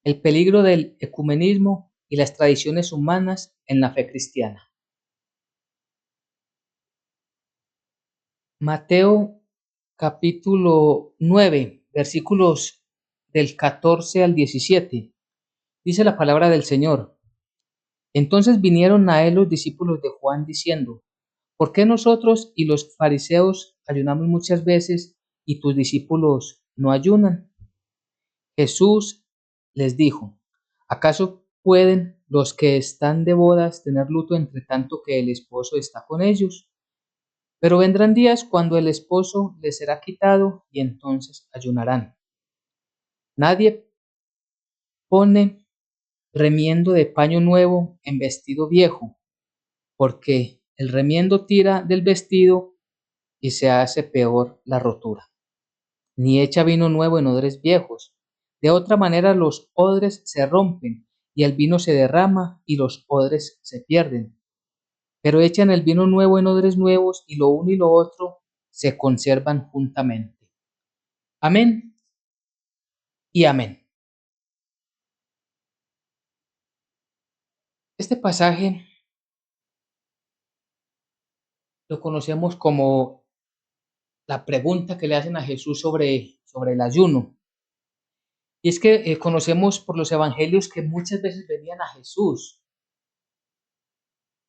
El peligro del ecumenismo y las tradiciones humanas en la fe cristiana. Mateo capítulo 9, versículos del 14 al 17. Dice la palabra del Señor. Entonces vinieron a él los discípulos de Juan diciendo, ¿por qué nosotros y los fariseos ayunamos muchas veces y tus discípulos no ayunan? Jesús les dijo, ¿acaso pueden los que están de bodas tener luto entre tanto que el esposo está con ellos? Pero vendrán días cuando el esposo les será quitado y entonces ayunarán. Nadie pone remiendo de paño nuevo en vestido viejo, porque el remiendo tira del vestido y se hace peor la rotura. Ni echa vino nuevo en odres viejos. De otra manera los odres se rompen y el vino se derrama y los odres se pierden. Pero echan el vino nuevo en odres nuevos y lo uno y lo otro se conservan juntamente. Amén y amén. Este pasaje lo conocemos como la pregunta que le hacen a Jesús sobre el ayuno. Y es que conocemos por los evangelios que muchas veces venían a Jesús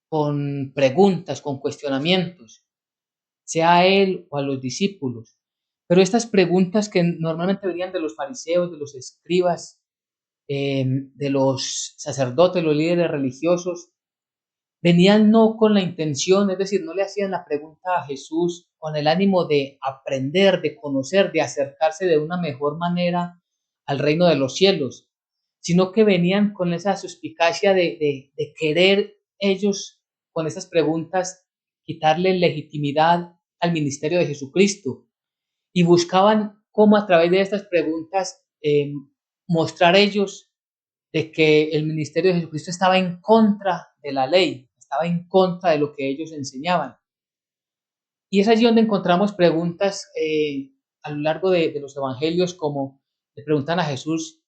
con preguntas, con cuestionamientos, sea a él o a los discípulos. Pero estas preguntas que normalmente venían de los fariseos, de los escribas, de los sacerdotes, los líderes religiosos, venían no con la intención, es decir, no le hacían la pregunta a Jesús con el ánimo de aprender, de conocer, de acercarse de una mejor manera al reino de los cielos, sino que venían con esa suspicacia de querer ellos, con esas preguntas, quitarle legitimidad al ministerio de Jesucristo y buscaban cómo a través de estas preguntas mostrar ellos de que el ministerio de Jesucristo estaba en contra de la ley, estaba en contra de lo que ellos enseñaban. Y es allí donde encontramos preguntas a lo largo de los evangelios, como le preguntan a Jesús,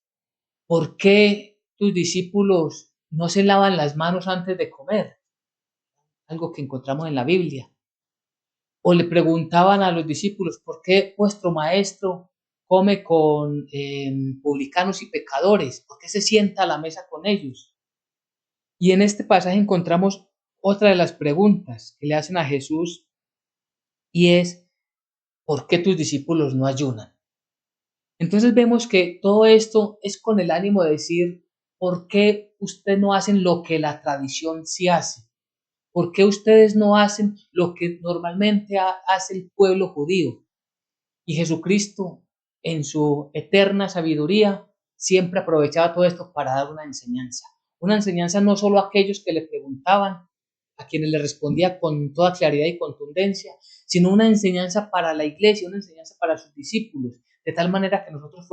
¿por qué tus discípulos no se lavan las manos antes de comer? Algo que encontramos en la Biblia. O le preguntaban a los discípulos, ¿por qué vuestro maestro come con publicanos y pecadores? ¿Por qué se sienta a la mesa con ellos? Y en este pasaje encontramos otra de las preguntas que le hacen a Jesús y es, ¿por qué tus discípulos no ayunan? Entonces vemos que todo esto es con el ánimo de decir, ¿por qué ustedes no hacen lo que la tradición sí hace? ¿Por qué ustedes no hacen lo que normalmente hace el pueblo judío? Y Jesucristo, en su eterna sabiduría, siempre aprovechaba todo esto para dar una enseñanza. Una enseñanza no solo a aquellos que le preguntaban, a quienes le respondía con toda claridad y contundencia, sino una enseñanza para la iglesia, una enseñanza para sus discípulos, de tal manera que nosotros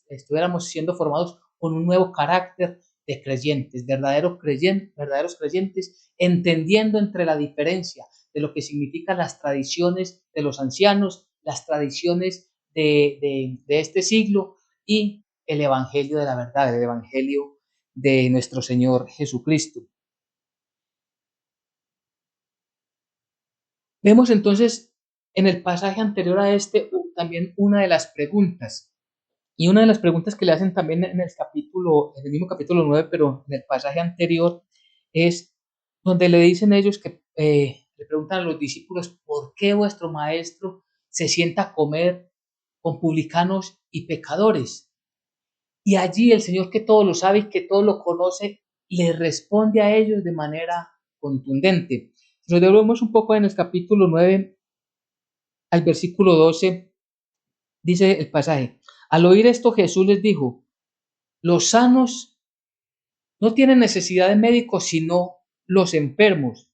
estuviéramos siendo formados con un nuevo carácter de creyentes, verdaderos creyentes, entendiendo entre la diferencia de lo que significan las tradiciones de los ancianos, las tradiciones de este siglo y el Evangelio de la verdad, el Evangelio de nuestro Señor Jesucristo. Vemos entonces en el pasaje anterior a este también una de las preguntas. Y una de las preguntas que le hacen también en el mismo capítulo 9, pero en el pasaje anterior, es donde le dicen ellos que le preguntan a los discípulos, ¿por qué vuestro maestro se sienta a comer con publicanos y pecadores? Y allí el Señor, que todo lo sabe y que todo lo conoce, le responde a ellos de manera contundente. Si nos devolvemos un poco en el capítulo 9 al versículo 12, dice el pasaje, al oír esto Jesús les dijo, los sanos no tienen necesidad de médicos, sino los enfermos.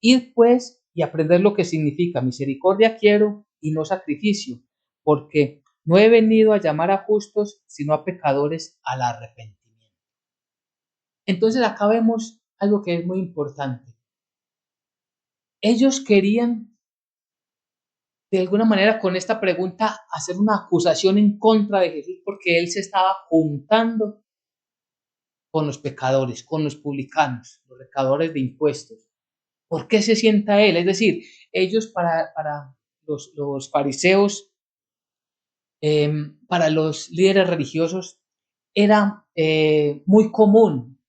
Id pues y aprended lo que significa misericordia quiero y no sacrificio, porque no he venido a llamar a justos, sino a pecadores al arrepentimiento. Entonces acá vemos algo que es muy importante. Ellos querían de alguna manera con esta pregunta hacer una acusación en contra de Jesús porque él se estaba juntando con los pecadores, con los publicanos, los recaudadores de impuestos. ¿Por qué se sienta él? Es decir, ellos para los fariseos, para los líderes religiosos, era muy común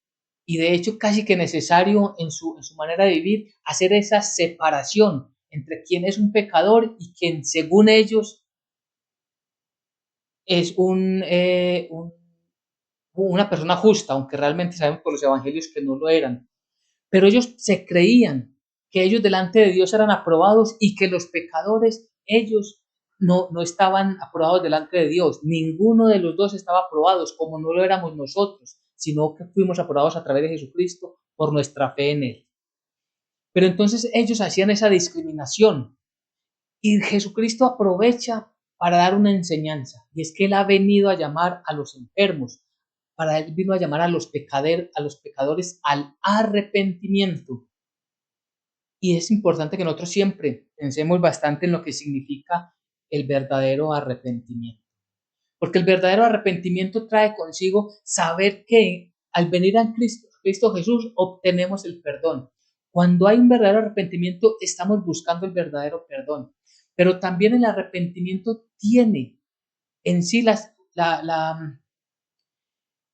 y de hecho casi que necesario en su manera de vivir hacer esa separación entre quién es un pecador y quien según ellos es una persona justa, aunque realmente sabemos por los evangelios que no lo eran. Pero ellos se creían que ellos delante de Dios eran aprobados y que los pecadores, ellos no estaban aprobados delante de Dios. Ninguno de los dos estaba aprobados como no lo éramos nosotros, sino que fuimos aprobados a través de Jesucristo por nuestra fe en Él. Pero entonces ellos hacían esa discriminación y Jesucristo aprovecha para dar una enseñanza, y es que Él ha venido a llamar a los enfermos, para Él vino a llamar a los pecadores al arrepentimiento. Y es importante que nosotros siempre pensemos bastante en lo que significa el verdadero arrepentimiento. Porque el verdadero arrepentimiento trae consigo saber que al venir a Cristo Jesús obtenemos el perdón. Cuando hay un verdadero arrepentimiento, estamos buscando el verdadero perdón. Pero también el arrepentimiento tiene en sí la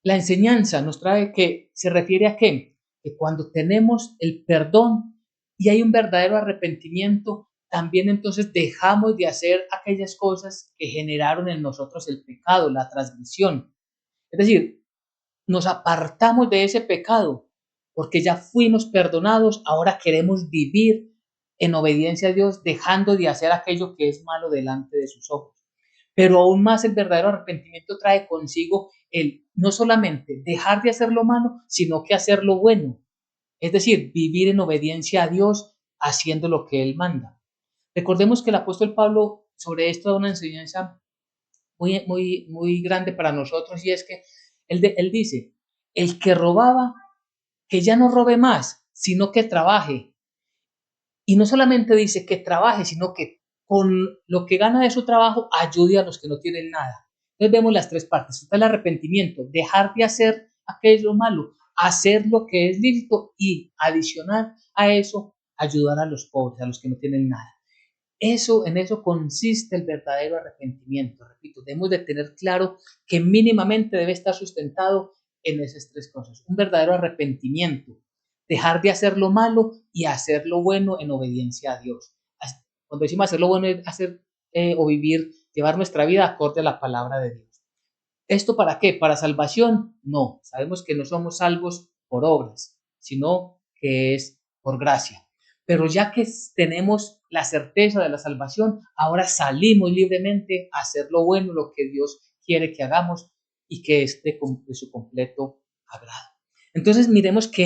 enseñanza, nos trae que se refiere a qué? Que cuando tenemos el perdón y hay un verdadero arrepentimiento, también entonces dejamos de hacer aquellas cosas que generaron en nosotros el pecado, la transgresión. Es decir, nos apartamos de ese pecado porque ya fuimos perdonados, ahora queremos vivir en obediencia a Dios, dejando de hacer aquello que es malo delante de sus ojos. Pero aún más el verdadero arrepentimiento trae consigo el no solamente dejar de hacer lo malo, sino que hacer lo bueno. Es decir, vivir en obediencia a Dios haciendo lo que Él manda. Recordemos que el apóstol Pablo sobre esto da una enseñanza muy grande para nosotros y es que él dice, el que robaba, que ya no robe más, sino que trabaje. Y no solamente dice que trabaje, sino que con lo que gana de su trabajo ayude a los que no tienen nada. Entonces vemos las tres partes. Está el arrepentimiento, dejar de hacer aquello malo, hacer lo que es lícito y adicional a eso, ayudar a los pobres, a los que no tienen nada. En eso consiste el verdadero arrepentimiento. Repito, debemos de tener claro que mínimamente debe estar sustentado en esas tres cosas. Un verdadero arrepentimiento, dejar de hacer lo malo y hacer lo bueno en obediencia a Dios. Cuando decimos hacer lo bueno es hacer o vivir, llevar nuestra vida acorde a la palabra de Dios. ¿Esto para qué? ¿Para salvación? No, sabemos que no somos salvos por obras, sino que es por gracia. Pero ya que tenemos la certeza de la salvación, ahora salimos libremente a hacer lo bueno, lo que Dios quiere que hagamos y que esté de su completo agrado. Entonces miremos que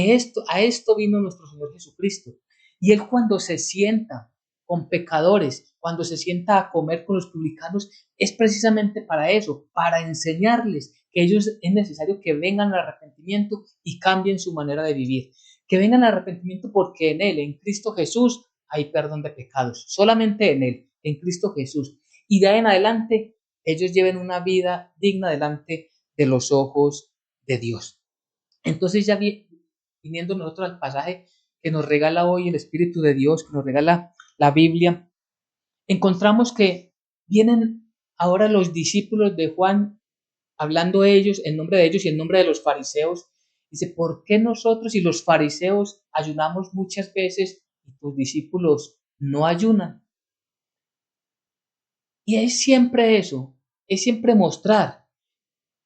a esto vino nuestro Señor Jesucristo. Y Él cuando se sienta con pecadores, cuando se sienta a comer con los publicanos, es precisamente para eso, para enseñarles que ellos es necesario que vengan al arrepentimiento y cambien su manera de vivir. Que vengan al arrepentimiento porque en Él, en Cristo Jesús, hay perdón de pecados. Solamente en Él, en Cristo Jesús. Y de ahí en adelante, ellos lleven una vida digna delante de los ojos de Dios. Entonces ya viniendo nosotros al pasaje que nos regala hoy el Espíritu de Dios, que nos regala la Biblia, encontramos que vienen ahora los discípulos de Juan hablando ellos, en nombre de ellos y en nombre de los fariseos. Dice, ¿por qué nosotros y los fariseos ayunamos muchas veces y tus discípulos no ayunan? Y es siempre eso, es siempre mostrar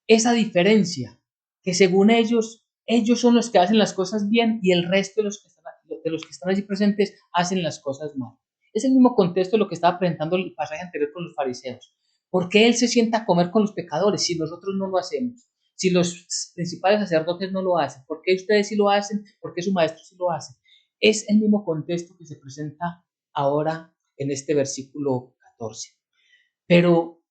esa diferencia, que según ellos son los que hacen las cosas bien y el resto de los que están allí presentes hacen las cosas mal. Es el mismo contexto de lo que estaba presentando el pasaje anterior con los fariseos. ¿Por qué Él se sienta a comer con los pecadores si nosotros no lo hacemos? Si los principales sacerdotes no lo hacen, ¿por qué ustedes sí lo hacen? ¿Por qué su maestro sí lo hace? Es el mismo contexto que se presenta ahora en este versículo 14. Pero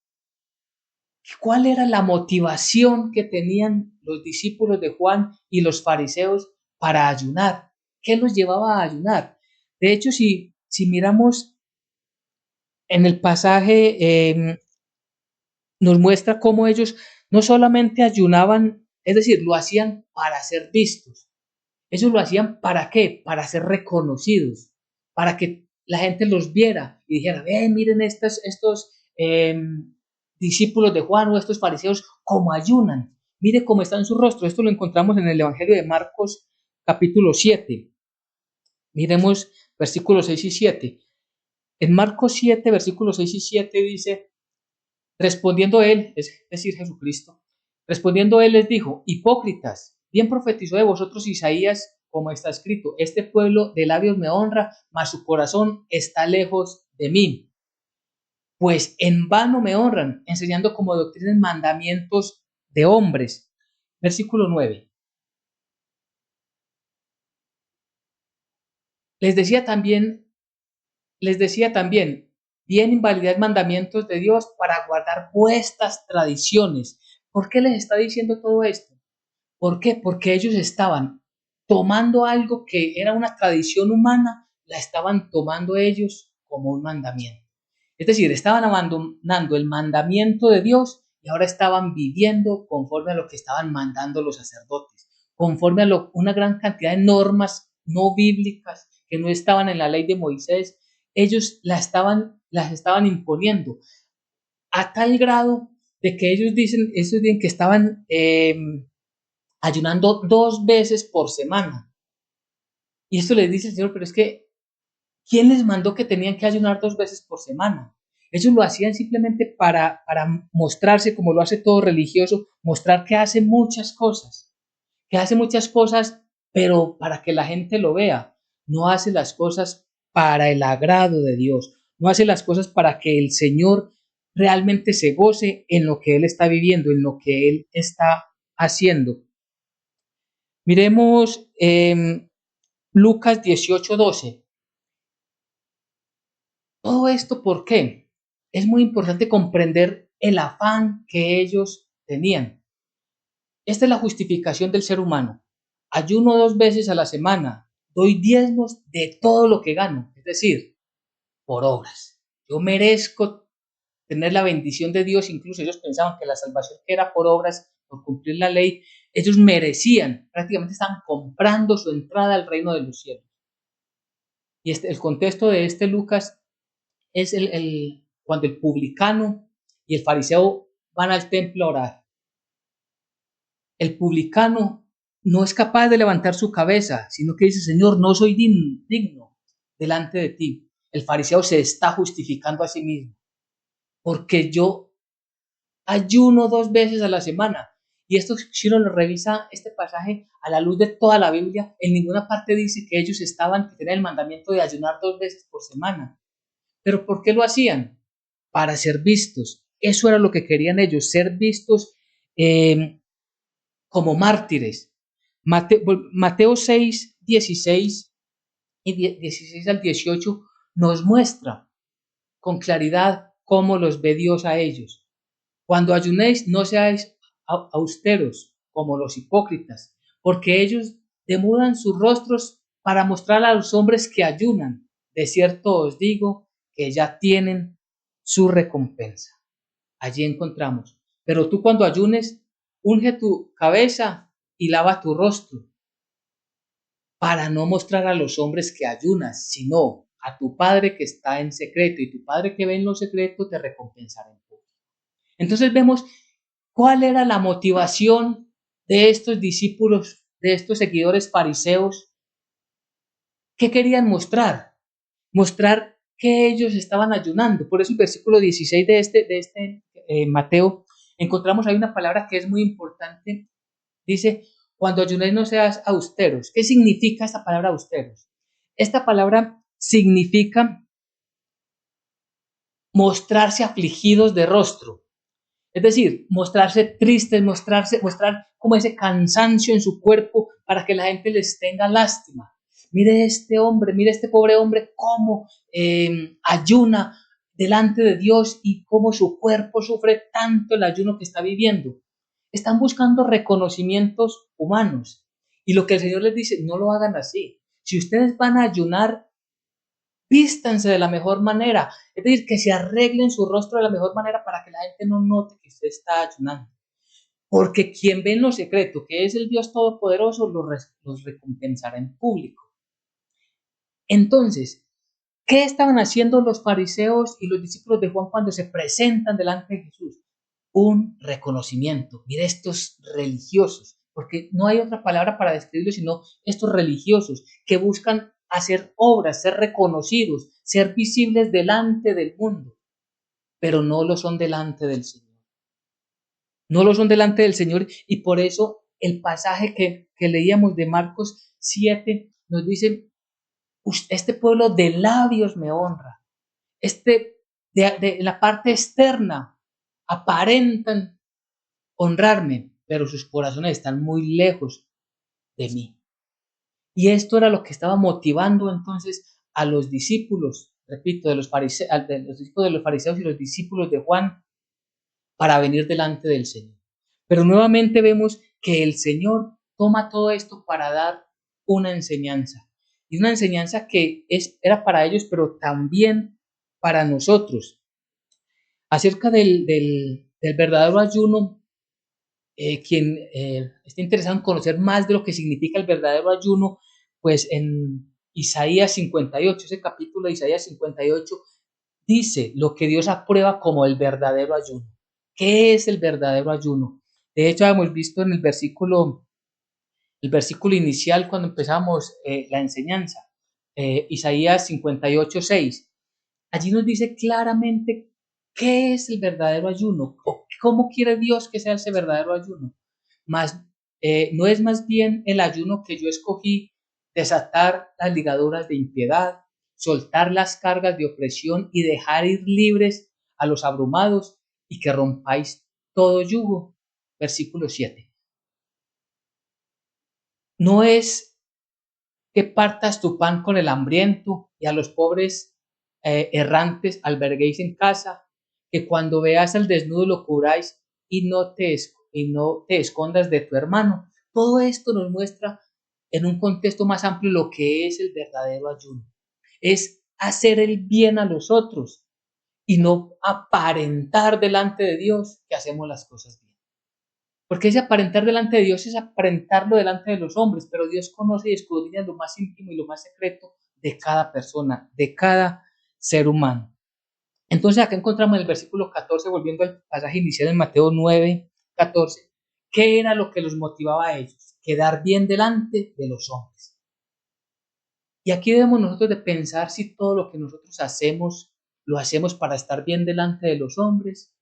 ¿cuál era la motivación que tenían los discípulos de Juan y los fariseos para ayunar? ¿Qué los llevaba a ayunar? De hecho, si miramos En el pasaje nos muestra cómo ellos no solamente ayunaban, es decir, lo hacían para ser vistos. Ellos lo hacían ¿para qué? Para ser reconocidos, para que la gente los viera y dijera, miren estos discípulos de Juan o estos fariseos cómo ayunan, mire cómo está en su rostro. Esto lo encontramos en el Evangelio de Marcos capítulo 7. Miremos versículos 6 y 7. En Marcos 7, versículos 6 y 7 dice, respondiendo él, es decir, Jesucristo, respondiendo él les dijo, hipócritas, bien profetizó de vosotros Isaías, como está escrito, este pueblo de labios me honra, mas su corazón está lejos de mí. Pues en vano me honran, enseñando como doctrinas mandamientos de hombres. Versículo 9. Les decía también, les decía también, bien invalidad mandamientos de Dios para guardar vuestras tradiciones. ¿Por qué les está diciendo todo esto? ¿Por qué? Porque ellos estaban tomando algo que era una tradición humana, la estaban tomando ellos como un mandamiento. Es decir, estaban abandonando el mandamiento de Dios y ahora estaban viviendo conforme a lo que estaban mandando los sacerdotes, conforme a una gran cantidad de normas no bíblicas que no estaban en la ley de Moisés. Ellos las estaban imponiendo a tal grado de que ellos dicen que estaban ayunando 2 veces por semana. Y esto les dice el Señor, pero es que, ¿quién les mandó que tenían que ayunar 2 veces por semana? Ellos lo hacían simplemente para mostrarse, como lo hace todo religioso, mostrar que hace muchas cosas, pero para que la gente lo vea. No hace las cosas para el agrado de Dios, no hace las cosas para que el Señor realmente se goce en lo que Él está viviendo, en lo que Él está haciendo. Miremos Lucas 18:12. Todo esto, ¿por qué? Es muy importante comprender el afán que ellos tenían. Esta es la justificación del ser humano. Ayuno 2 veces a la semana, doy diezmos de todo lo que gano, es decir, por obras. Yo merezco tener la bendición de Dios, incluso ellos pensaban que la salvación era por obras, por cumplir la ley, ellos merecían, prácticamente estaban comprando su entrada al reino de los cielos. Y el contexto de este Lucas es cuando el publicano y el fariseo van al templo a orar. El publicano no es capaz de levantar su cabeza, sino que dice, Señor, no soy digno delante de ti. El fariseo se está justificando a sí mismo, porque yo ayuno 2 veces a la semana. Y esto, si uno lo revisa, este pasaje a la luz de toda la Biblia, en ninguna parte dice que ellos que tenían el mandamiento de ayunar 2 veces por semana. ¿Pero por qué lo hacían? Para ser vistos. Eso era lo que querían ellos, ser vistos como mártires. Mateo 6, 16 y 16 al 18 nos muestra con claridad cómo los ve Dios a ellos. Cuando ayunéis, no seáis austeros como los hipócritas, porque ellos demudan sus rostros para mostrar a los hombres que ayunan. De cierto os digo que ya tienen su recompensa. Allí encontramos. Pero tú cuando ayunes, unge tu cabeza y lava tu rostro, para no mostrar a los hombres que ayunas, sino a tu Padre que está en secreto, y tu Padre que ve en lo secreto te recompensará en público. Entonces vemos cuál era la motivación de estos discípulos, de estos seguidores fariseos. ¿Qué querían mostrar? Mostrar que ellos estaban ayunando. Por eso el versículo 16 de Mateo, encontramos ahí una palabra que es muy importante. Dice, cuando ayunéis no seas austeros. ¿Qué significa esta palabra austeros? Esta palabra significa mostrarse afligidos de rostro. Es decir, mostrarse tristes, mostrar como ese cansancio en su cuerpo para que la gente les tenga lástima. Mire este hombre, mire este pobre hombre cómo ayuna delante de Dios y cómo su cuerpo sufre tanto el ayuno que está viviendo. Están buscando reconocimientos humanos. Y lo que el Señor les dice, no lo hagan así. Si ustedes van a ayunar, vístanse de la mejor manera, es decir, que se arreglen su rostro de la mejor manera para que la gente no note que usted está ayunando. Porque quien ve en lo secreto, que es el Dios Todopoderoso, los recompensará en público. Entonces, ¿qué estaban haciendo los fariseos y los discípulos de Juan cuando se presentan delante de Jesús? Un reconocimiento. Mire estos religiosos, porque no hay otra palabra para describirlos sino estos religiosos que buscan hacer obras, ser reconocidos, ser visibles delante del mundo, pero no lo son delante del Señor. No lo son delante del Señor y por eso el pasaje que leíamos de Marcos 7 nos dice, este pueblo de labios me honra, de la parte externa aparentan honrarme, pero sus corazones están muy lejos de mí. Y esto era lo que estaba motivando entonces a los discípulos, repito, de los discípulos de los fariseos y los discípulos de Juan para venir delante del Señor. Pero nuevamente vemos que el Señor toma todo esto para dar una enseñanza. Y una enseñanza que era para ellos, pero también para nosotros. Acerca del verdadero ayuno, quien esté interesado en conocer más de lo que significa el verdadero ayuno, pues en Isaías 58, ese capítulo de Isaías 58, dice lo que Dios aprueba como el verdadero ayuno. ¿Qué es el verdadero ayuno? De hecho, hemos visto en el versículo inicial cuando empezamos la enseñanza, Isaías 58:6. Allí nos dice claramente qué es el verdadero ayuno o cómo quiere Dios que sea ese verdadero ayuno. Más, no es más bien el ayuno que yo escogí, desatar las ligaduras de impiedad, soltar las cargas de opresión y dejar ir libres a los abrumados y que rompáis todo yugo. Versículo 7. No es que partas tu pan con el hambriento y a los pobres errantes alberguéis en casa, que cuando veas al desnudo lo cubráis y no te escondas de tu hermano. Todo esto nos muestra en un contexto más amplio lo que es el verdadero ayuno. Es hacer el bien a los otros y no aparentar delante de Dios que hacemos las cosas bien. Porque ese aparentar delante de Dios es aparentarlo delante de los hombres, pero Dios conoce y escudriña lo más íntimo y lo más secreto de cada persona, de cada ser humano. Entonces acá encontramos en el versículo 14, volviendo al pasaje inicial en Mateo 9:14, ¿qué era lo que los motivaba a ellos? Quedar bien delante de los hombres. Y aquí debemos nosotros de pensar si todo lo que nosotros hacemos, lo hacemos para estar bien delante de los hombres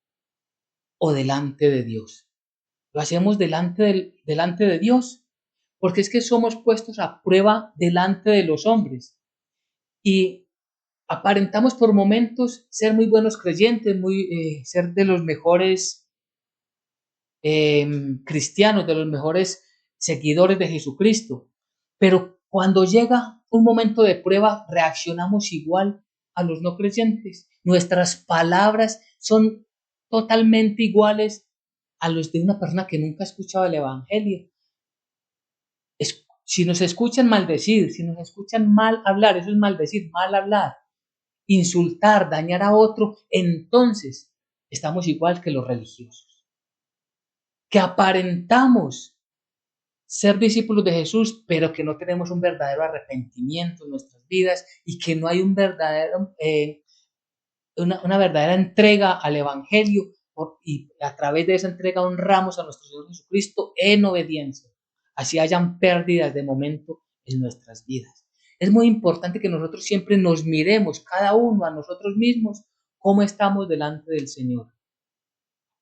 o delante de Dios. Lo hacemos delante de Dios, porque es que somos puestos a prueba delante de los hombres y aparentamos por momentos ser muy buenos creyentes, ser de los mejores cristianos, de los mejores seguidores de Jesucristo, pero cuando llega un momento de prueba reaccionamos igual a los no creyentes. Nuestras palabras son totalmente iguales a los de una persona que nunca ha escuchado el Evangelio. Si nos escuchan maldecir, si nos escuchan mal hablar, eso es maldecir, mal hablar, insultar, dañar a otro, entonces estamos igual que los religiosos, que aparentamos ser discípulos de Jesús, pero que no tenemos un verdadero arrepentimiento en nuestras vidas y que no hay una verdadera entrega al Evangelio y a través de esa entrega honramos a nuestro Señor Jesucristo en obediencia. Así hayan pérdidas de momento en nuestras vidas. Es muy importante que nosotros siempre nos miremos cada uno a nosotros mismos cómo estamos delante del Señor.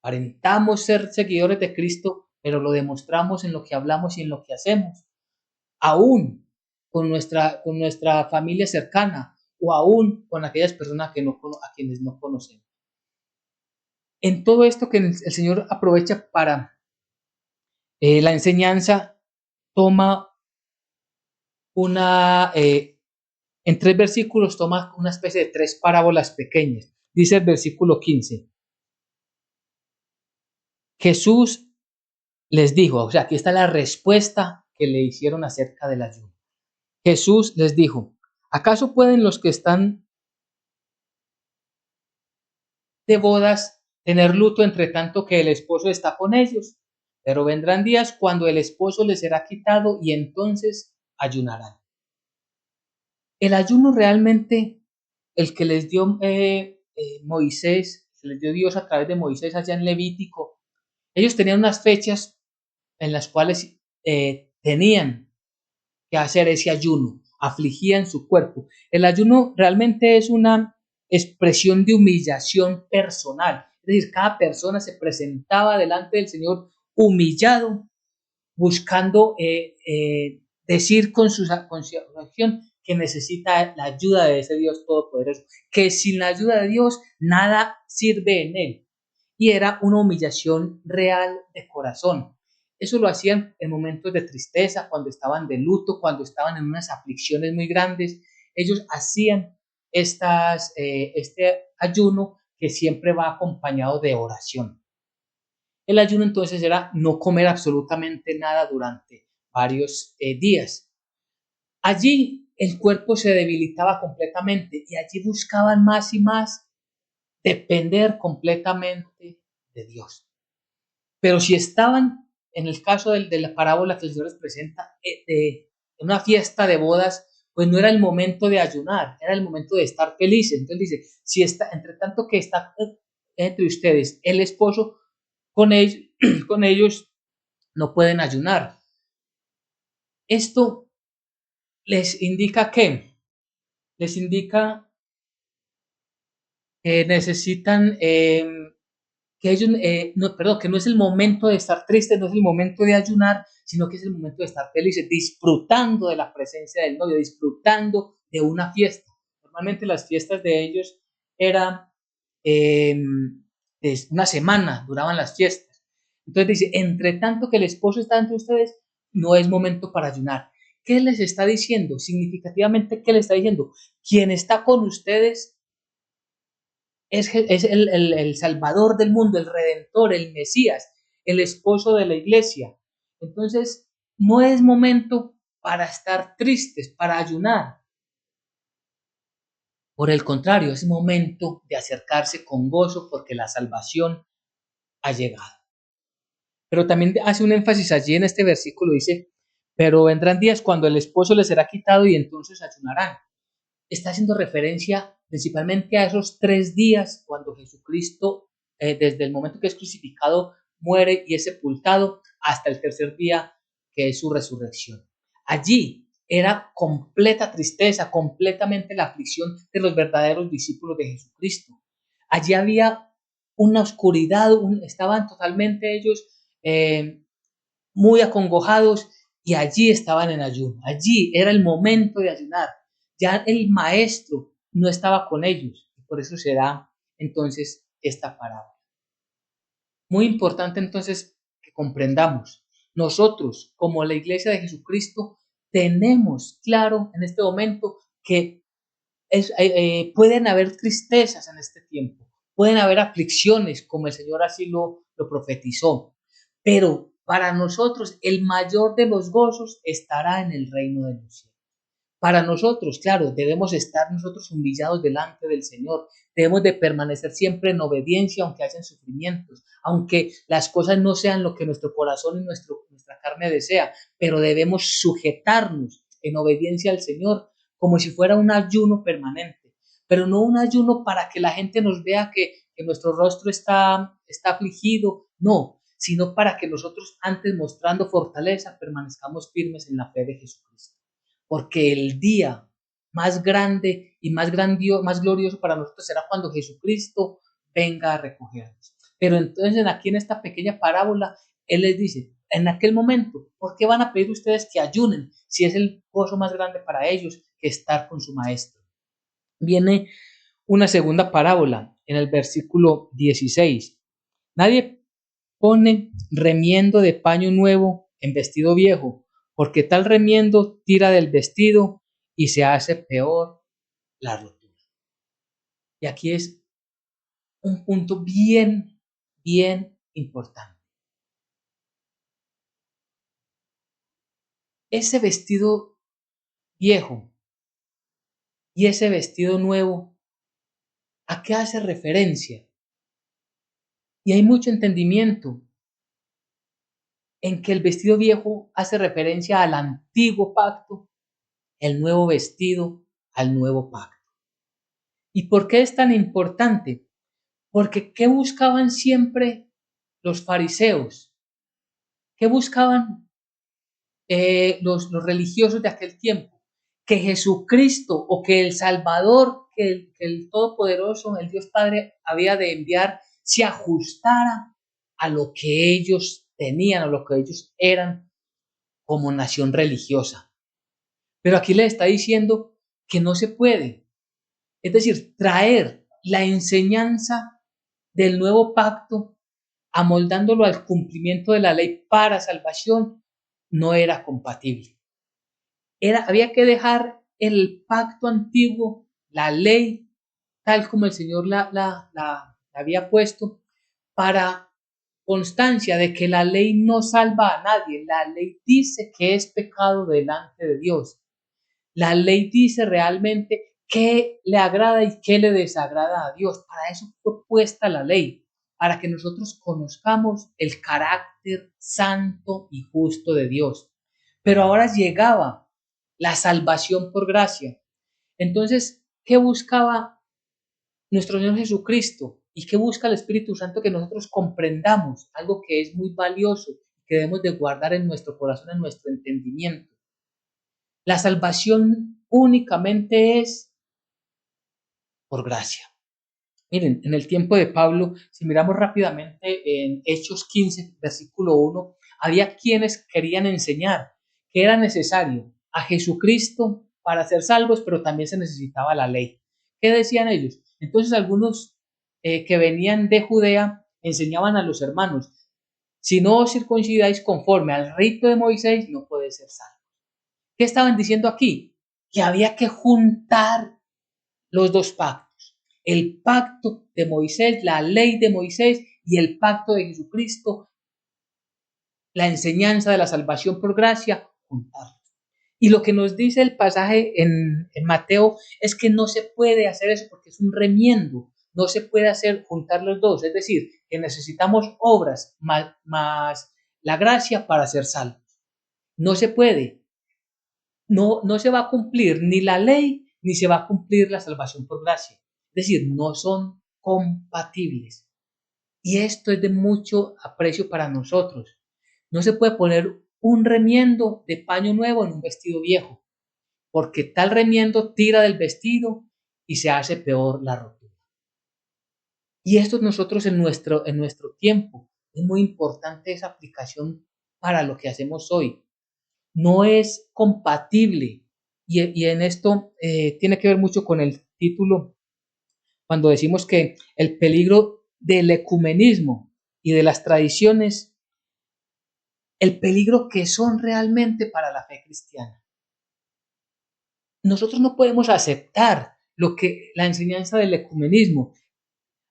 Aparentamos ser seguidores de Cristo, pero lo demostramos en lo que hablamos y en lo que hacemos. Aún con nuestra familia cercana o aún con aquellas personas a quienes no conocemos. En todo esto que el Señor aprovecha para la enseñanza, toma en 3 versículos, toma una especie de 3 parábolas pequeñas. Dice el versículo 15, Jesús les dijo, o sea, aquí está la respuesta que le hicieron acerca del ayuno. Jesús les dijo, ¿Acaso pueden los que están de bodas tener luto entre tanto que el esposo está con ellos? Pero vendrán días cuando el esposo les será quitado y entonces ayunarán. El ayuno realmente, el que les dio Moisés, que les dio Dios a través de Moisés allá en Levítico, ellos tenían unas fechas en las cuales tenían que hacer ese ayuno, afligían su cuerpo. El ayuno realmente es una expresión de humillación personal, es decir, cada persona se presentaba delante del Señor humillado, buscando decir con su acción que necesita la ayuda de ese Dios todopoderoso, que sin la ayuda de Dios nada sirve en él. Y era una humillación real de corazón. Eso lo hacían en momentos de tristeza, cuando estaban de luto, cuando estaban en unas aflicciones muy grandes. Ellos hacían este ayuno que siempre va acompañado de oración. El ayuno entonces era no comer absolutamente nada durante varios días. Allí el cuerpo se debilitaba completamente y allí buscaban más y más depender completamente de Dios. Pero si estaban, en el caso de la parábola que el Señor les presenta, en una fiesta de bodas, pues no era el momento de ayunar, era el momento de estar felices. Entonces dice, si está, entre tanto que está entre ustedes el esposo, con ellos, con ellos no pueden ayunar. Esto les indica que, les indica que necesitan que ellos, no, perdón, que no es el momento de estar tristes, no es el momento de ayunar, sino que es el momento de estar felices, disfrutando de la presencia del novio, disfrutando de una fiesta. Normalmente las fiestas de ellos eran eh, una semana, duraban las fiestas. Entonces dice, entre tanto que el esposo está entre ustedes, no es momento para ayunar. ¿Qué les está diciendo? Significativamente, ¿qué les está diciendo? Quien está con ustedes es el Salvador del mundo, el Redentor, el Mesías, el esposo de la iglesia. Entonces, no es momento para estar tristes, para ayunar. Por el contrario, es momento de acercarse con gozo porque la salvación ha llegado. Pero también hace un énfasis allí en este versículo, dice, pero vendrán días cuando el esposo les será quitado y entonces ayunarán. Está haciendo referencia principalmente a esos 3 días cuando Jesucristo, desde el momento que es crucificado, muere y es sepultado, hasta el tercer día que es su resurrección. Allí era completa tristeza, completamente la aflicción de los verdaderos discípulos de Jesucristo. Allí había una oscuridad, estaban totalmente ellos muy acongojados y allí estaban en ayuno. Allí era el momento de ayunar. Ya el maestro no estaba con ellos. Por eso se da entonces esta parábola. Muy importante entonces que comprendamos. Nosotros, como la iglesia de Jesucristo, tenemos claro en este momento que pueden haber tristezas en este tiempo, pueden haber aflicciones, como el Señor así lo profetizó, pero para nosotros el mayor de los gozos estará en el reino de los cielos. Para nosotros, claro, debemos estar nosotros humillados delante del Señor, debemos de permanecer siempre en obediencia, aunque hayan sufrimientos, aunque las cosas no sean lo que nuestro corazón y nuestra carne desea, pero debemos sujetarnos en obediencia al Señor, como si fuera un ayuno permanente, pero no un ayuno para que la gente nos vea que nuestro rostro está afligido, no, sino para que nosotros antes mostrando fortaleza permanezcamos firmes en la fe de Jesucristo. Porque el día más grande y más glorioso para nosotros será cuando Jesucristo venga a recogernos. Pero entonces aquí en esta pequeña parábola, Él les dice, en aquel momento, ¿por qué van a pedir ustedes que ayunen si es el gozo más grande para ellos que estar con su maestro? Viene una segunda parábola en el versículo 16. Nadie pone remiendo de paño nuevo en vestido viejo, porque tal remiendo tira del vestido y se hace peor la rotura. Y aquí es un punto bien importante. Ese vestido viejo Y ese vestido nuevo, ¿a qué hace referencia? Y hay mucho entendimiento en que el vestido viejo hace referencia al antiguo pacto, el nuevo vestido al nuevo pacto. ¿Y por qué es tan importante? Porque ¿qué buscaban siempre los fariseos? ¿Qué buscaban los religiosos de aquel tiempo? Que Jesucristo o que el Salvador, que el Todopoderoso, el Dios Padre, había de enviar, se ajustara a lo que ellos tenían, a lo que ellos eran como nación religiosa. Pero aquí le está diciendo que no se puede. Es decir, traer la enseñanza del nuevo pacto, amoldándolo al cumplimiento de la ley para salvación, no era compatible. Había que dejar el pacto antiguo, la ley, tal como el Señor la había puesto, para constancia de que la ley no salva a nadie. La ley dice que es pecado delante de Dios. La ley dice realmente qué le agrada y qué le desagrada a Dios. Para eso fue puesta la ley, para que nosotros conozcamos el carácter santo y justo de Dios. Pero ahora llegaba la salvación por gracia. Entonces, ¿qué buscaba nuestro Señor Jesucristo? ¿Y qué busca el Espíritu Santo? Que nosotros comprendamos algo que es muy valioso, que debemos de guardar en nuestro corazón, en nuestro entendimiento. La salvación únicamente es por gracia. Miren, en el tiempo de Pablo, si miramos rápidamente en Hechos 15, versículo 1, había quienes querían enseñar que era necesario a Jesucristo para ser salvos, pero también se necesitaba la ley. ¿Qué decían ellos? Entonces algunos que venían de Judea enseñaban a los hermanos, si no os circuncidáis conforme al rito de Moisés, no podéis ser salvos. ¿Qué estaban diciendo aquí? Que había que juntar los dos pactos. El pacto de Moisés, la ley de Moisés y el pacto de Jesucristo, la enseñanza de la salvación por gracia, juntarlos. Y lo que nos dice el pasaje en Mateo es que no se puede hacer eso porque es un remiendo. No se puede hacer juntar los dos. Es decir, que necesitamos obras más la gracia para ser salvos. No se puede. No se va a cumplir ni la ley ni se va a cumplir la salvación por gracia. Es decir, no son compatibles. Y esto es de mucho aprecio para nosotros. No se puede poner un remiendo de paño nuevo en un vestido viejo, porque tal remiendo tira del vestido y se hace peor la rotura. Y esto nosotros en nuestro tiempo es muy importante esa aplicación para lo que hacemos hoy. No es compatible. Y en esto tiene que ver mucho con el título, cuando decimos que el peligro del ecumenismo y de las tradiciones, el peligro que son realmente para la fe cristiana. Nosotros no podemos aceptar la enseñanza del ecumenismo.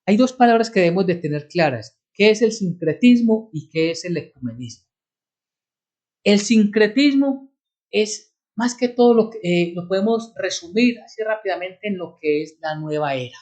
Hay dos palabras que debemos de tener claras: qué es el sincretismo y qué es el ecumenismo. El sincretismo es más que todo lo podemos resumir así rápidamente en lo que es la nueva era.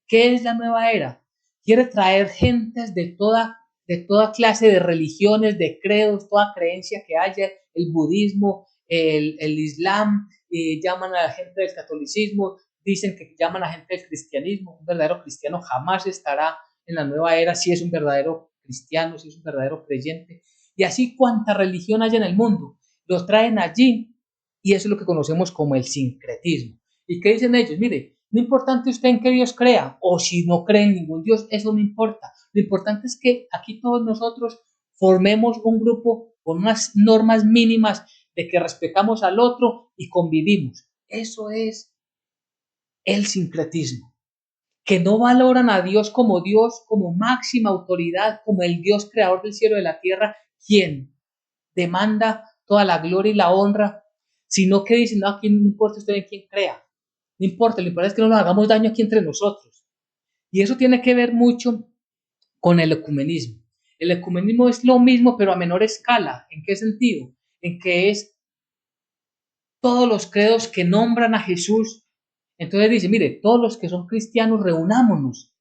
¿Qué es la nueva era? Quiere traer gentes de toda clase de religiones, de credos, toda creencia que haya, el budismo, el islam, llaman a la gente del catolicismo, dicen que llaman a la gente del cristianismo. Un verdadero cristiano jamás estará en la nueva era si es un verdadero cristiano, si es un verdadero creyente. Y así cuanta religión haya en el mundo, los traen allí y eso es lo que conocemos como el sincretismo. ¿Y qué dicen ellos? Mire, no importa usted en qué Dios crea o si no cree en ningún Dios, eso no importa. Lo importante es que aquí todos nosotros formemos un grupo con unas normas mínimas de que respetamos al otro y convivimos. Eso es el sincretismo. Que no valoran a Dios, como máxima autoridad, como el Dios creador del cielo y de la tierra, quien demanda toda la gloria y la honra, sino que dicen, no, aquí no importa usted en quién crea, no importa, lo importante es que no nos hagamos daño aquí entre nosotros. Y eso tiene que ver mucho con el ecumenismo. El ecumenismo es lo mismo, pero a menor escala. ¿En qué sentido? En que es todos los credos que nombran a Jesús Entonces dice, mire, todos los que son cristianos, reunámonos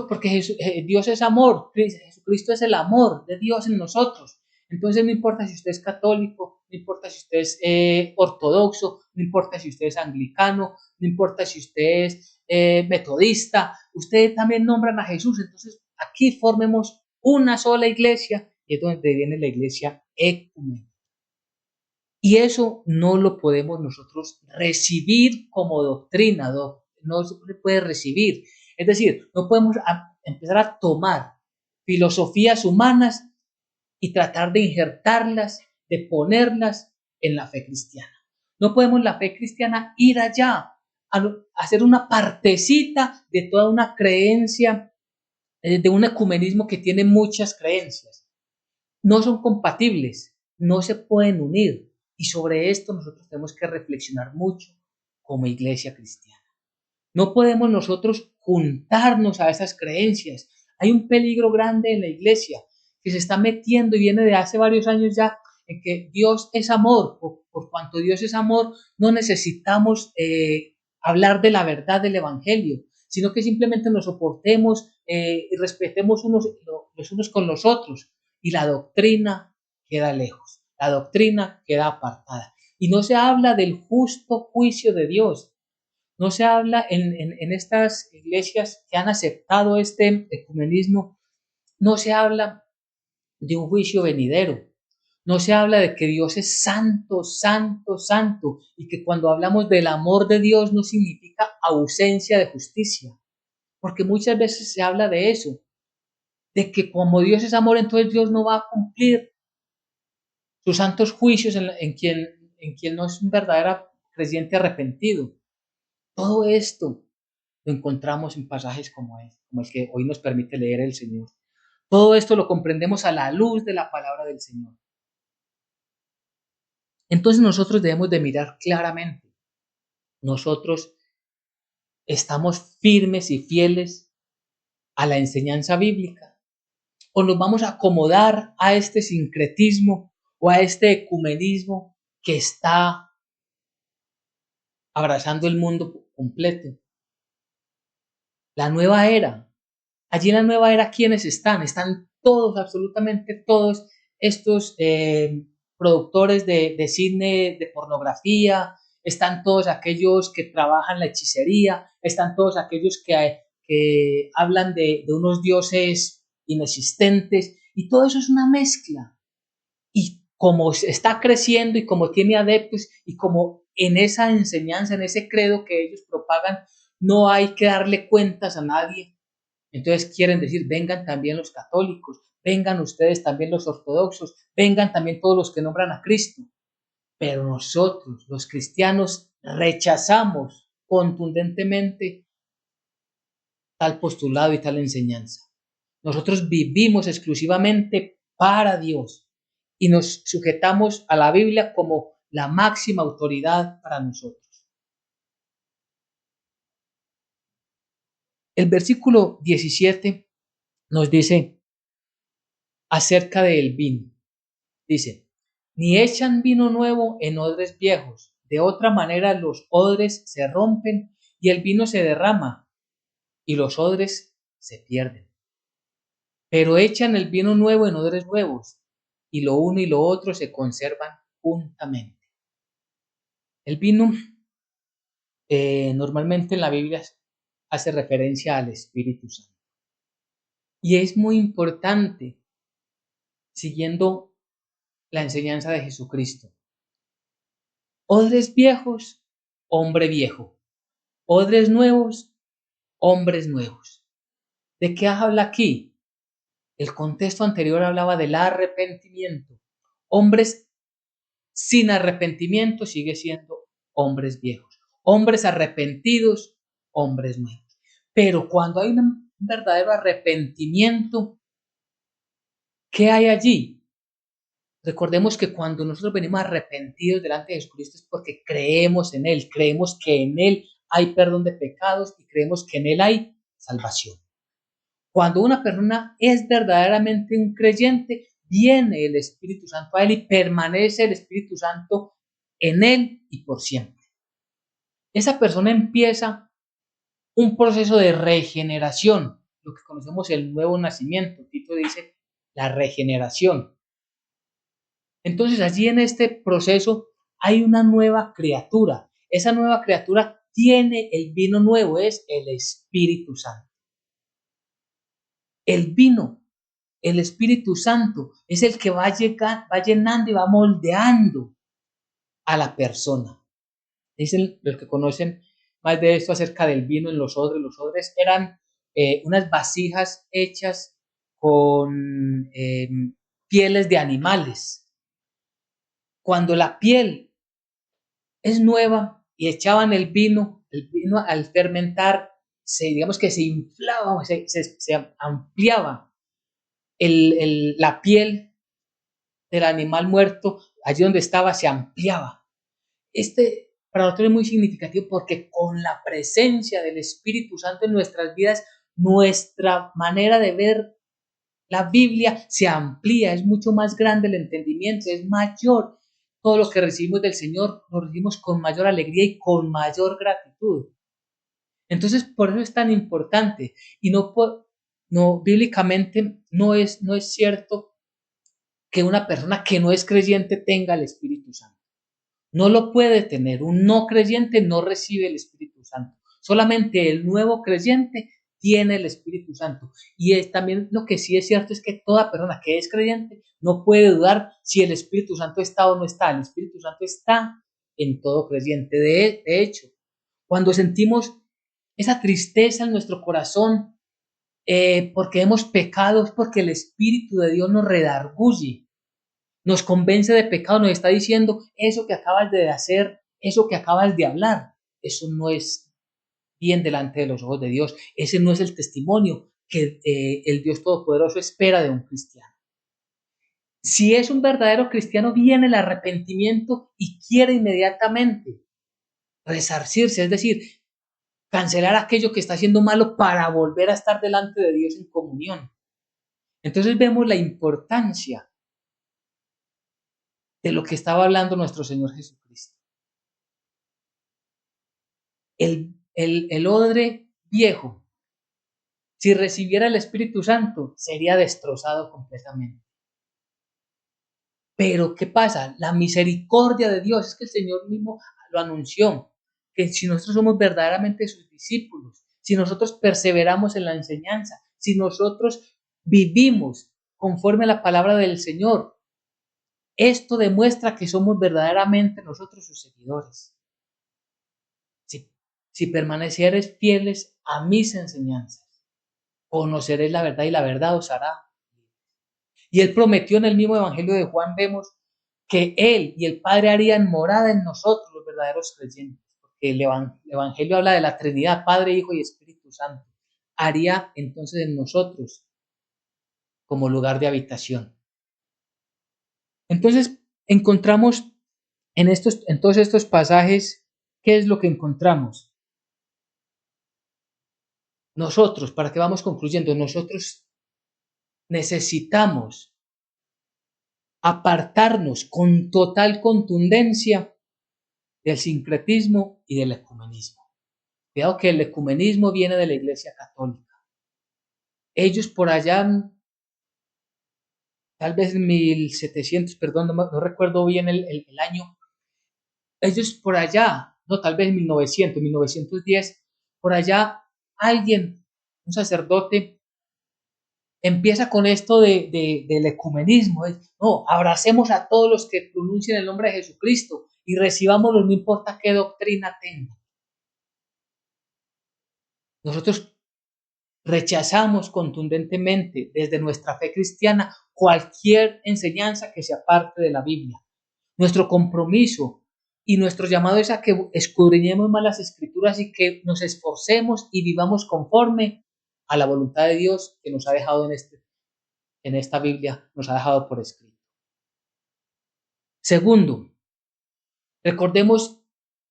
porque Dios es amor, Jesucristo es el amor de Dios en nosotros. Entonces no importa si usted es católico, no importa si usted es ortodoxo, no importa si usted es anglicano, no importa si usted es metodista, usted también nombran a Jesús. Entonces aquí formemos una sola iglesia y es donde viene la iglesia ecuménica. Y eso no lo podemos nosotros recibir como doctrina, no se puede recibir. Es decir, no podemos empezar a tomar filosofías humanas y tratar de injertarlas, de ponerlas en la fe cristiana. No podemos la fe cristiana ir allá, a hacer una partecita de toda una creencia, de un ecumenismo que tiene muchas creencias. No son compatibles, no se pueden unir. Y sobre esto nosotros tenemos que reflexionar mucho como iglesia cristiana. No podemos nosotros juntarnos a esas creencias. Hay un peligro grande en la iglesia que se está metiendo y viene de hace varios años ya, en que Dios es amor. Por cuanto Dios es amor, no necesitamos hablar de la verdad del Evangelio, sino que simplemente nos soportemos y respetemos los unos con los otros. Y la doctrina queda lejos, la doctrina queda apartada. Y no se habla del justo juicio de Dios. No se habla en estas iglesias que han aceptado este ecumenismo, no se habla de un juicio venidero. No se habla de que Dios es santo, santo, santo, y que cuando hablamos del amor de Dios no significa ausencia de justicia, porque muchas veces se habla de eso, de que como Dios es amor, entonces Dios no va a cumplir sus santos juicios en quien no es un verdadero creyente arrepentido. Todo esto lo encontramos en pasajes como el que hoy nos permite leer el Señor. Todo esto lo comprendemos a la luz de la palabra del Señor. Entonces nosotros debemos de mirar claramente. Nosotros estamos firmes y fieles a la enseñanza bíblica o nos vamos a acomodar a este sincretismo o a este ecumenismo que está abrazando el mundo completo. La nueva era. Allí en la nueva era, ¿quiénes están? Están todos, absolutamente todos estos productores de cine, de pornografía, están todos aquellos que trabajan la hechicería, están todos aquellos que hablan de unos dioses inexistentes, y todo eso es una mezcla. Y como está creciendo y como tiene adeptos y como en esa enseñanza, en ese credo que ellos propagan, no hay que darle cuentas a nadie. Entonces quieren decir, vengan también los católicos, vengan ustedes también los ortodoxos, vengan también todos los que nombran a Cristo. Pero nosotros, los cristianos, rechazamos contundentemente tal postulado y tal enseñanza. Nosotros vivimos exclusivamente para Dios y nos sujetamos a la Biblia como la máxima autoridad para nosotros. El versículo 17 nos dice acerca del vino. Dice, ni echan vino nuevo en odres viejos, de otra manera los odres se rompen y el vino se derrama y los odres se pierden. Pero echan el vino nuevo en odres nuevos y lo uno y lo otro se conservan juntamente. El vino normalmente en la Biblia hace referencia al Espíritu Santo. Y es muy importante, siguiendo la enseñanza de Jesucristo. Odres viejos, hombre viejo. Odres nuevos, hombres nuevos. ¿De qué habla aquí? El contexto anterior hablaba del arrepentimiento. Hombres sin arrepentimiento sigue siendo hombres viejos. Hombres arrepentidos, hombres nuevos. Pero cuando hay un verdadero arrepentimiento, ¿qué hay allí? Recordemos que cuando nosotros venimos arrepentidos delante de Jesucristo es porque creemos en Él, creemos que en Él hay perdón de pecados y creemos que en Él hay salvación. Cuando una persona es verdaderamente un creyente, viene el Espíritu Santo a él y permanece el Espíritu Santo en él y por siempre. esa persona empieza un proceso de regeneración, lo que conocemos el nuevo nacimiento. Tito dice la regeneración. Entonces allí en este proceso hay una nueva criatura. Esa nueva criatura tiene el vino nuevo, es el Espíritu Santo. El vino, el Espíritu Santo, es el que va llenando y va moldeando a la persona. Dicen los que conocen más de esto acerca del vino en los odres. Los odres eran unas vasijas hechas con pieles de animales. Cuando la piel es nueva y echaban el vino al fermentar, digamos que se inflaba, se ampliaba la piel del animal muerto, allí donde estaba se ampliaba. Para nosotros es muy significativo porque con la presencia del Espíritu Santo en nuestras vidas, nuestra manera de ver la Biblia se amplía, es mucho más grande el entendimiento, es mayor. Todo lo que recibimos del Señor lo recibimos con mayor alegría y con mayor gratitud. Entonces, por eso es tan importante. Y no bíblicamente no es cierto que una persona que no es creyente tenga el Espíritu Santo. No lo puede tener. Un no creyente no recibe el Espíritu Santo. Solamente el nuevo creyente tiene el Espíritu Santo. Y también lo que sí es cierto es que toda persona que es creyente no puede dudar si el Espíritu Santo está o no está. El Espíritu Santo está en todo creyente. De hecho, cuando sentimos esa tristeza en nuestro corazón porque hemos pecado, es porque el Espíritu de Dios nos redarguye, nos convence de pecado, nos está diciendo eso que acabas de hacer, eso que acabas de hablar, eso no es bien delante de los ojos de Dios, ese no es el testimonio que el Dios Todopoderoso espera de un cristiano. Si es un verdadero cristiano, viene el arrepentimiento y quiere inmediatamente resarcirse, es decir, cancelar aquello que está haciendo malo para volver a estar delante de Dios en comunión. Entonces vemos la importancia de lo que estaba hablando nuestro Señor Jesucristo. El odre viejo, si recibiera el Espíritu Santo, sería destrozado completamente. Pero ¿qué pasa? La misericordia de Dios, es que el Señor mismo lo anunció, que si nosotros somos verdaderamente sus discípulos, si nosotros perseveramos en la enseñanza, si nosotros vivimos conforme a la palabra del Señor, esto demuestra que somos verdaderamente nosotros sus seguidores. Si permanecieres fieles a mis enseñanzas, conoceréis la verdad y la verdad os hará. Y él prometió en el mismo Evangelio de Juan, vemos que él y el Padre harían morada en nosotros, los verdaderos creyentes, porque el Evangelio habla de la Trinidad, Padre, Hijo y Espíritu Santo. Haría entonces en nosotros como lugar de habitación. Entonces, encontramos en todos estos pasajes, ¿qué es lo que encontramos? Nosotros, para que vamos concluyendo, nosotros necesitamos apartarnos con total contundencia del sincretismo y del ecumenismo. Cuidado que el ecumenismo viene de la Iglesia Católica. Ellos por allá, tal vez en 1700, perdón, no recuerdo bien el año, ellos por allá, no, tal vez en 1910, por allá alguien, un sacerdote, empieza con esto del ecumenismo. No, abracemos a todos los que pronuncien el nombre de Jesucristo y recibámoslos, no importa qué doctrina tengan. Nosotros rechazamos contundentemente desde nuestra fe cristiana cualquier enseñanza que sea parte de la Biblia. Nuestro compromiso y nuestro llamado es a que escudriñemos más las escrituras y que nos esforcemos y vivamos conforme a la voluntad de Dios que nos ha dejado en esta Biblia, nos ha dejado por escrito. Segundo, recordemos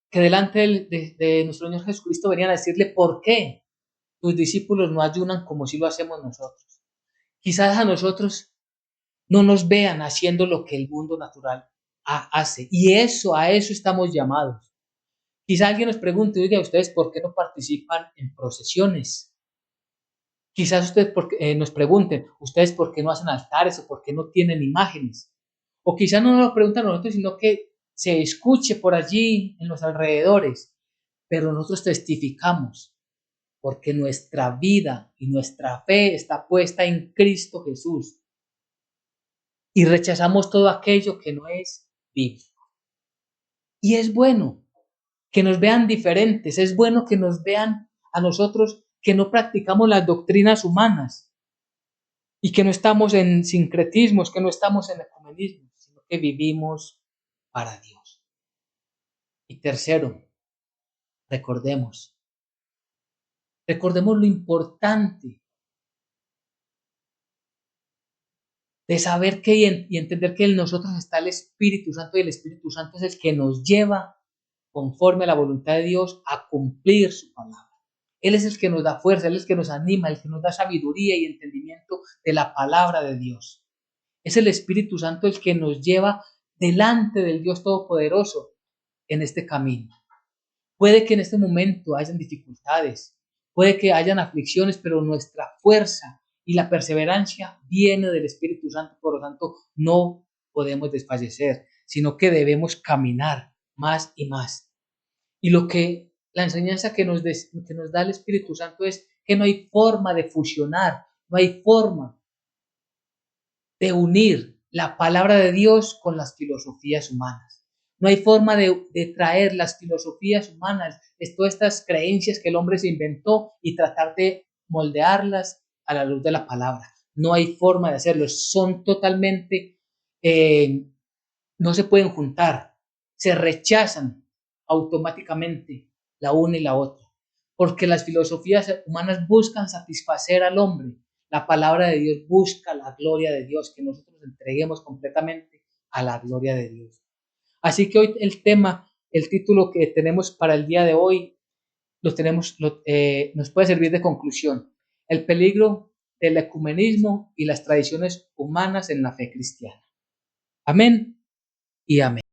que delante de nuestro Señor Jesucristo venían a decirle por qué tus discípulos no ayunan como si lo hacemos nosotros. Quizás a nosotros no nos vean haciendo lo que el mundo natural hace. Y a eso estamos llamados. Quizá alguien nos pregunte, oiga, ¿ustedes por qué no participan en procesiones? Quizás ustedes nos pregunten, ¿ustedes por qué no hacen altares o por qué no tienen imágenes? O quizás no nos lo preguntan a nosotros, sino que se escuche por allí en los alrededores. Pero nosotros testificamos porque nuestra vida y nuestra fe está puesta en Cristo Jesús y rechazamos todo aquello que no es bíblico. Y es bueno que nos vean diferentes, es bueno que nos vean a nosotros que no practicamos las doctrinas humanas y que no estamos en sincretismos, que no estamos en ecumenismo, sino que vivimos para Dios. Y tercero, recordemos, recordemos lo importante de saber que y entender que en nosotros está el Espíritu Santo y el Espíritu Santo es el que nos lleva conforme a la voluntad de Dios a cumplir su palabra. Él es el que nos da fuerza, Él es el que nos anima, el que nos da sabiduría y entendimiento de la palabra de Dios. Es el Espíritu Santo el que nos lleva delante del Dios Todopoderoso en este camino. Puede que en este momento hayan dificultades, puede que hayan aflicciones, pero nuestra fuerza y la perseverancia viene del Espíritu Santo, por lo tanto no podemos desfallecer, sino que debemos caminar más y más. Y lo que la enseñanza que nos da el Espíritu Santo es que no hay forma de fusionar, no hay forma de unir la palabra de Dios con las filosofías humanas. No hay forma de traer las filosofías humanas, todas estas creencias que el hombre se inventó y tratar de moldearlas a la luz de la palabra. No hay forma de hacerlo, son totalmente, no se pueden juntar, se rechazan automáticamente la una y la otra, porque las filosofías humanas buscan satisfacer al hombre, la palabra de Dios busca la gloria de Dios, que nosotros entreguemos completamente a la gloria de Dios. Así que hoy el título que tenemos para el día de hoy, nos puede servir de conclusión. El peligro del ecumenismo y las tradiciones humanas en la fe cristiana. Amén y amén.